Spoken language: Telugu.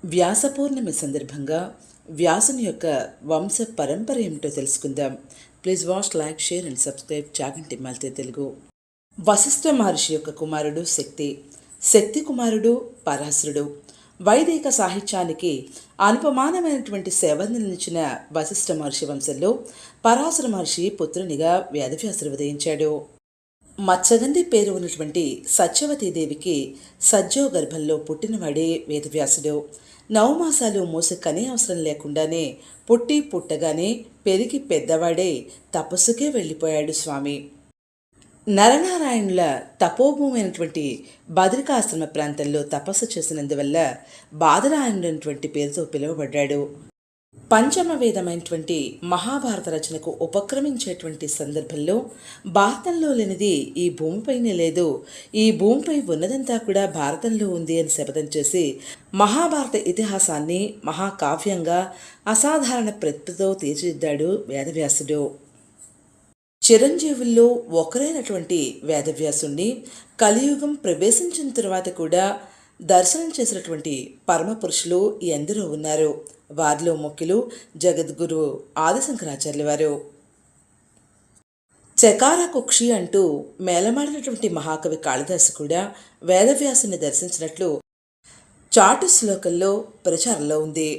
వ్యాస పౌర్ణమి సందర్భంగా వ్యాసుని యొక్క వంశ పరంపర ఏమిటో తెలుసుకుందాం. Please watch, like, share and subscribe Chaganti మల్తే తెలుగు. వశిష్ఠ మహర్షి యొక్క కుమారుడు శక్తి. శక్తి కుమారుడు పరాశరుడు. వైదిక సాహిత్యానికి అనుపమానమైనటువంటి సేవలందించిన వశిష్ఠ మహర్షి వంశంలో పరాశర మహర్షి పుత్రునిగా వేదవ్యాసుడు ఉదయించాడు. మత్స్యగంధి పేరు ఉన్నటువంటి సత్యవతీదేవికి సజ్జో గర్భంలో పుట్టినవాడే వేదవ్యాసుడు. 9 మాసాలు మోసి కనే అవసరం లేకుండానే పుట్టగానే పెరిగి పెద్దవాడే తపస్సుకే వెళ్ళిపోయాడు స్వామి. నరనారాయణుల తపోభూమైనటువంటి బద్రికాశ్రమ ప్రాంతంలో తపస్సు చేసినందువల్ల బాదరాయణుడైనటువంటి పేరుతో పిలువబడ్డాడు. పంచమ వేదమైనటువంటి మహాభారత రచనకు ఉపక్రమించేటువంటి సందర్భంలో భారతంలో లేనిది ఈ భూమిపైనే లేదు, ఈ భూమిపై ఉన్నదంతా కూడా భారతంలో ఉంది అని శపథం చేసి మహాభారత ఇతిహాసాన్ని మహాకావ్యంగా అసాధారణ ప్రతిభతో తీర్చిదిద్దాడు వేదవ్యాసుడు. చిరంజీవుల్లో ఒకరైనటువంటి వేదవ్యాసుణ్ణి కలియుగం ప్రవేశించిన తరువాత కూడా దర్శనం చేసినటువంటి పరమపురుషులు ఎందరో ఉన్నారు. వారిలో ముఖ్యులు జగద్గురు ఆదిశంకరాచార్యుల వారు. చకార కుక్షి అంటూ మేలమాడినటువంటి మహాకవి కాళిదాసు కూడా వేదవ్యాసుని దర్శించినట్లు చాటు శ్లోకంలో ప్రచారంలో ఉంది.